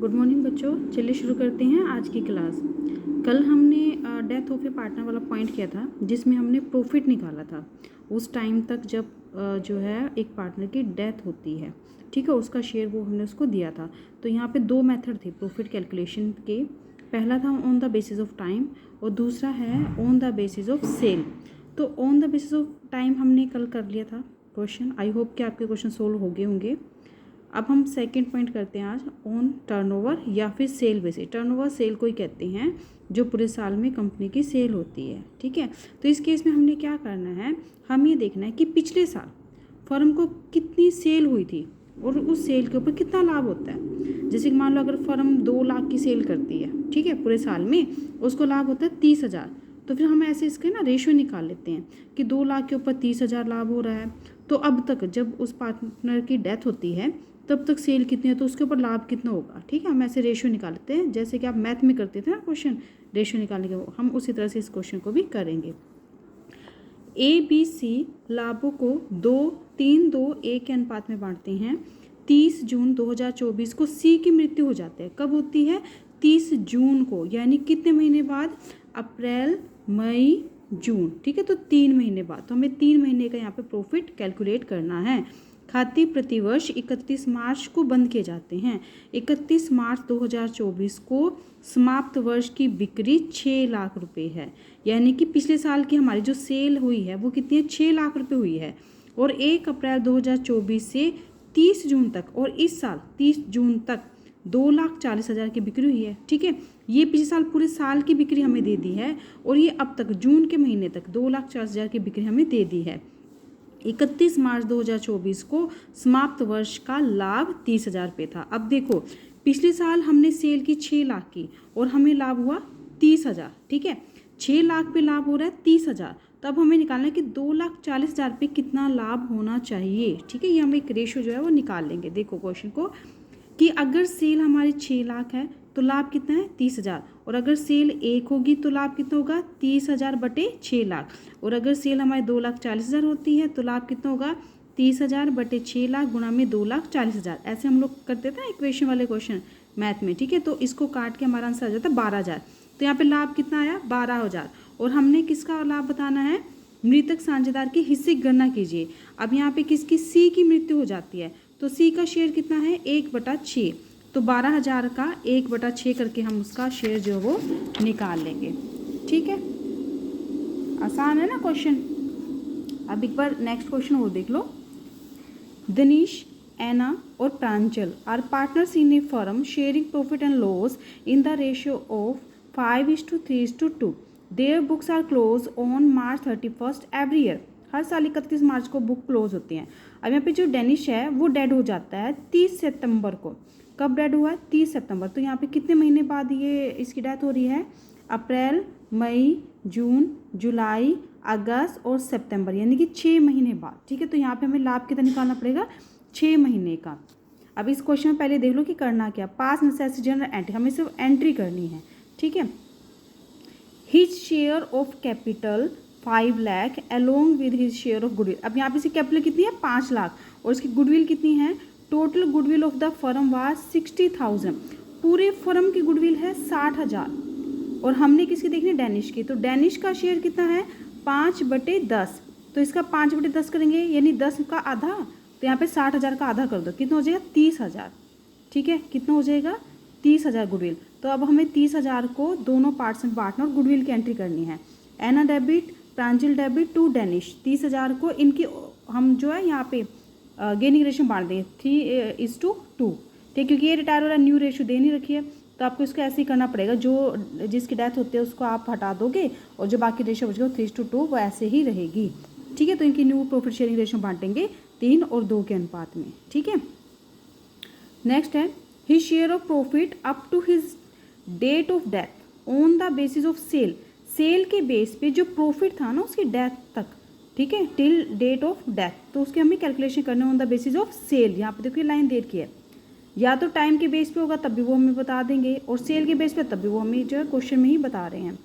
Good morning बच्चों, चलिए शुरू करते हैं आज की क्लास। कल हमने डेथ ऑफ ए पार्टनर वाला पॉइंट किया था जिसमें हमने प्रॉफिट निकाला था उस टाइम तक जब जो है एक पार्टनर की डेथ होती है, ठीक है, उसका शेयर वो हमने उसको दिया था। तो यहाँ पे दो मेथड थे प्रॉफिट कैलकुलेशन के। पहला था on the basis of time और दूसरा है on the basis of sale. तो on the basis of time हमने कल कर लिया था क्वेश्चन। आई होप कि आपके क्वेश्चन सोल्व हो गए होंगे। अब हम सेकंड पॉइंट करते हैं आज ऑन टर्नओवर या फिर सेल बेसिस। टर्नओवर सेल को ही कहते हैं जो पूरे साल में कंपनी की सेल होती है, ठीक है। तो इस केस में हमने क्या करना है, हम ये देखना है कि पिछले साल फर्म को कितनी सेल हुई थी और उस सेल के ऊपर कितना लाभ होता है। जैसे कि मान लो अगर फर्म 2 लाख की सेल करती है, ठीक है, पूरे साल में उसको लाभ होता है 30,000। तो फिर हम ऐसे इसके ना रेशियो निकाल लेते हैं कि 2 लाख के ऊपर 30,000 लाभ हो रहा है। तो अब तक जब उस पार्टनर की डेथ होती है तब तक सेल कितनी है तो उसके ऊपर लाभ कितना होगा, ठीक है। हम ऐसे रेशियो निकाल लेते हैं जैसे कि आप मैथ में करते थे ना क्वेश्चन, रेशियो निकालने के, हम उसी तरह से इस क्वेश्चन को भी करेंगे। ए बी सी लाभों को 2-3-2-1 के अनुपात में बांटते हैं। 30 जून 2024 को सी की मृत्यु हो जाती है। कब होती है? 30 जून को, यानी कितने महीने बाद? अप्रैल, मई, जून, ठीक है। तो 3 महीने बाद। तो हमें 3 महीने का यहाँ पे प्रॉफिट कैलकुलेट करना है। खाते प्रतिवर्ष 31 मार्च को बंद किए जाते हैं। 31 मार्च 2024 को समाप्त वर्ष की बिक्री 6 लाख रुपए है, यानी कि पिछले साल की हमारी जो सेल हुई है वो कितनी है? 6 लाख रुपए हुई है। और 1 अप्रैल 2024 से 30 जून तक और इस साल 30 जून तक 2,40,000 की बिक्री हुई है, ठीक है। ये पिछले साल पूरे साल की बिक्री हमें दे दी है और ये अब तक जून के महीने तक 2,40,000 की बिक्री हमें दे दी है। 31 मार्च 2024 को समाप्त वर्ष का लाभ 30,000 रुपये था। अब देखो, पिछले साल हमने सेल की 6 लाख की और हमें लाभ हुआ 30,000, ठीक है। 6 लाख पे लाभ हो रहा है 30,000। तो अब हमें निकालना है कि 2,40,000 पे कितना लाभ होना चाहिए, ठीक है। ये हम एक रेशियो जो है वो निकाल लेंगे। देखो क्वेश्चन को कि अगर सेल हमारी 6 लाख है तो लाभ कितना है? 30,000। और अगर सेल 1 होगी तो लाभ कितना होगा? 30,000 बटे 6 लाख। और अगर सेल हमारी 2,40,000 होती है तो लाभ कितना होगा? 30,000 बटे 6 लाख गुणा में 2,40,000। ऐसे हम लोग करते थे इक्वेशन वाले क्वेश्चन मैथ में, ठीक है। तो इसको काट के हमारा आंसर आ जाता है 12,000। तो यहाँ पे लाभ कितना आया? 12,000। और हमने किसका लाभ बताना है? मृतक साझेदार के हिस्से की गणना कीजिए। अब यहाँ पे किसकी? सी की मृत्यु हो जाती है तो सी का शेयर कितना है? 1/6। तो 12,000 का 1/6 करके हम उसका शेयर जो है वो निकाल लेंगे, ठीक है। आसान है ना क्वेश्चन। अब एक बार नेक्स्ट क्वेश्चन और देख लो। दिनेश, एना और Pranjal are partners in a firm sharing profit and loss in the ratio of 5:3:2। Their books are close on March 31 every year. हर साल 31 मार्च को बुक क्लोज होती हैं। अब यहाँ पे जो डेनिश है वो डेड हो जाता है 30 सितंबर को। कब डेड हुआ है? 30 सितंबर। तो यहाँ पे कितने महीने बाद ये इसकी डेथ हो रही है? अप्रैल, मई, जून, जुलाई, अगस्त और सितंबर, यानी कि 6 महीने बाद, ठीक है। तो यहाँ पे हमें लाभ कितना निकालना पड़ेगा? 6 महीने का। अब इस क्वेश्चन में पहले देख लो कि करना क्या। पास नेसेसरी जनरल एंट्री, हमें सिर्फ एंट्री करनी है, ठीक है। His share of capital 5 lakh along with his share of goodwill. अब यहाँ पे से कैपिटल कितनी है? 5 लाख। और इसकी गुडविल कितनी है? Total goodwill of the firm was 60,000। पूरे फर्म की गुडविल है 60,000। और हमने किसकी देखनी? डेनिश की। तो डेनिश का शेयर कितना है? 5/10। तो इसका 5/10 करेंगे यानी 10 का आधा। तो यहाँ पे 60,000 का आधा कर दो, कितना हो जाएगा? 30,000, ठीक है। कितना हो जाएगा? 30,000 गुडविल। तो अब हमें 30,000 को दोनों पार्ट्स में बांटना और गुडविल की एंट्री करनी है। Ena debit, Pranjal debit to Dinesh. 30,000 को इनकी हम जो है यहाँ पे गेनिंग रेशियो बांट देंगे 3:2, ठीक, क्योंकि ये रिटायर हो रहा है, न्यू रेशियो दे नहीं रखी है। तो आपको इसको ऐसे ही करना पड़ेगा। जो जिसकी डेथ होती है उसको आप हटा दोगे और जो बाकी रेशियो बचेगा 3:2 वो ऐसे ही रहेगी, ठीक है। तो इनकी न्यू प्रॉफिट शेयरिंग रेशियो बांटेंगे 3 और 2 के अनुपात में, ठीक है। नेक्स्ट है his share of profit up to his date of death on the basis of sale. Sale के बेस पे जो प्रॉफिट था ना उसकी डेथ तक, ठीक है, टिल डेट ऑफ डेथ। तो उसके हमें कैलकुलेशन करना on the basis of sale. यहाँ पे देखिए लाइन दे रखी है, या तो टाइम के बेस पे होगा तब भी वो हमें बता देंगे और सेल के बेस पे तब भी वो हमें जो है क्वेश्चन में ही बता रहे हैं।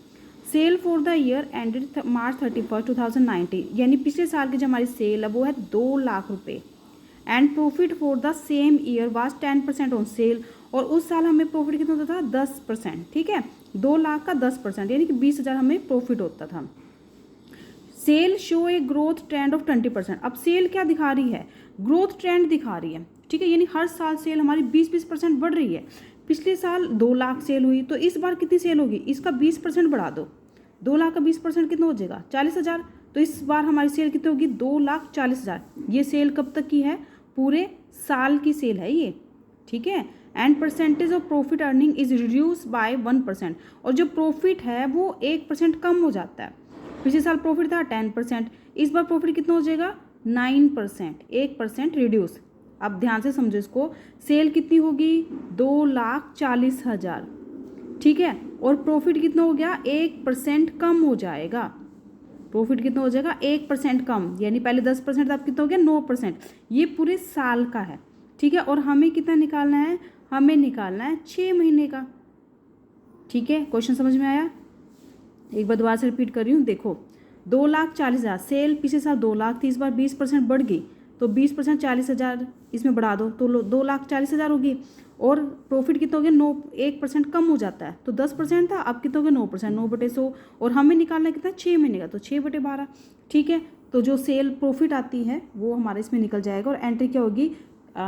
Sale for the year ended March 31, 2019, यानी पिछले साल की जो हमारी सेल है वो है 2 लाख रुपये। And profit for the same year was 10% on sale और उस साल हमें प्रॉफिट कितना होता था 10%, ठीक है, 2 लाख का 10% यानी कि 20,000 हमें प्रॉफिट होता था। Sale show a growth trend of 20%। अब सेल क्या दिखा रही है, ग्रोथ ट्रेंड दिखा रही है, ठीक है, यानी हर साल सेल हमारी 20% बढ़ रही है। पिछले साल 2 लाख सेल हुई, तो इस बार कितनी सेल होगी, इसका 20% बढ़ा दो, 2 लाख का 20% कितना हो जाएगा 40,000। तो इस बार हमारी सेल कितनी होगी 2,40,000। ये सेल कब तक की है, पूरे साल की सेल है ये, ठीक है। And percentage of profit earning is reduce by 1%। और जो प्रॉफिट है वो 1% कम हो जाता है। पिछले साल प्रॉफिट था 10%, इस बार प्रॉफिट कितना हो जाएगा 9%, 1% रिड्यूस। अब ध्यान से समझो इसको, सेल कितनी होगी 2,40,000, ठीक है, और प्रॉफिट कितना हो गया 1% कम हो जाएगा। प्रॉफिट कितना हो जाएगा 1% कम, यानी पहले 10% था, अब कितना हो गया 9%। ये पूरे साल का है, ठीक है। और हमें कितना निकालना है, हमें निकालना है 6 महीने का, ठीक है। क्वेश्चन समझ में आया, एक बार दोबारा से रिपीट कर रही हूँ, देखो 2,40,000 सेल पिछले साल 2 लाख थी, इस बार 20% बढ़ गई, तो 20% 40,000 इसमें बढ़ा दो तो 2,40,000 होगी। और प्रॉफिट कितना हो गया 1% कम हो जाता है, तो 10% था, अब कितना हो गया 9%, 9/100। और हमें निकालना है कितना 6 महीने का, तो 6/12, ठीक है। तो जो सेल प्रॉफिट आती है वो हमारे इसमें निकल जाएगा। और एंट्री क्या होगी,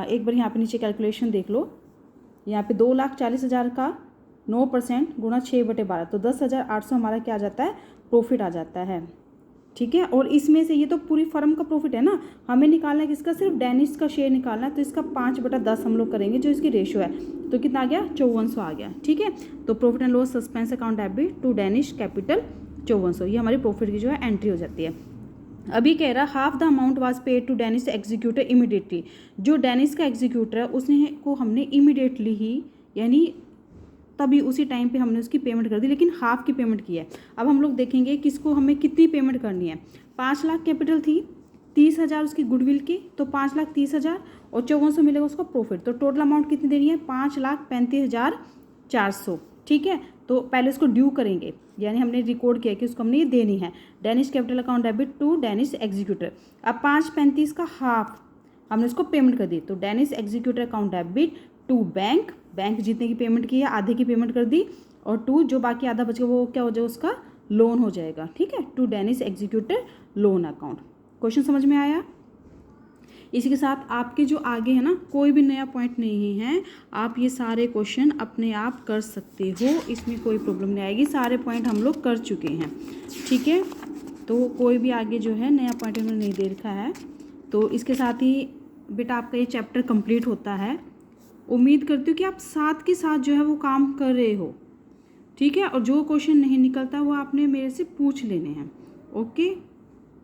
एक बार यहाँ पे नीचे कैलकुलेशन देख लो, यहाँ पे 2,40,000 का 9% गुणा 6/12, तो 10,800 हमारा क्या आ जाता है, प्रॉफिट आ जाता है, ठीक है। और इसमें से ये तो पूरी फर्म का प्रॉफिट है ना, हमें निकालना है किसका, सिर्फ डेनिश का शेयर निकालना है, तो इसका 5/10 हम लोग करेंगे, जो इसकी रेशियो है, तो कितना आ गया 5400 आ गया, ठीक है। तो profit and loss suspense account debit to Danish capital 5400, ये हमारी प्रॉफिट की जो है एंट्री हो जाती है। अभी कह रहा half the amount was paid to Danish executor immediately. जो डेनिश का एग्जीक्यूटर है उसने को हमने इमीडिएटली ही, यानी तभी उसी टाइम पे हमने उसकी पेमेंट कर दी, लेकिन हाफ की पेमेंट की है। अब हम लोग देखेंगे किसको हमें कितनी पेमेंट करनी है। 5 लाख कैपिटल थी, 30,000 उसकी गुडविल की, तो 5,30,000 और 5400 मिलेगा उसका प्रॉफिट, तो टोटल अमाउंट कितनी देनी है 5,35,400, ठीक है। तो पहले उसको ड्यू करेंगे, यानी हमने रिकॉर्ड किया कि उसको हमने ये देनी है, Danish capital account debit to Danish executor. अब 5,35 का हाफ हमने उसको पेमेंट कर दी, तो Danish executor account debit to bank, bank जितने की पेमेंट की है आधे की पेमेंट कर दी, और टू जो बाकी आधा बचेगा वो क्या हो जाएगा उसका लोन हो जाएगा, ठीक है, to Danish executor loan account. Question समझ में आया। इसी के साथ आपके जो आगे है ना कोई भी नया पॉइंट नहीं है, आप ये सारे क्वेश्चन अपने आप कर सकते हो, इसमें कोई प्रॉब्लम नहीं आएगी, सारे पॉइंट हम लोग कर चुके हैं, ठीक है। तो कोई भी आगे जो है नया पॉइंट हमने नहीं दे रखा है। तो इसके साथ ही बेटा आपका ये चैप्टर कंप्लीट होता है। उम्मीद करती हूँ कि आप साथ के साथ जो है वो काम कर रहे हो, ठीक है। और जो क्वेश्चन नहीं निकलता वो आपने मेरे से पूछ लेने हैं, ओके।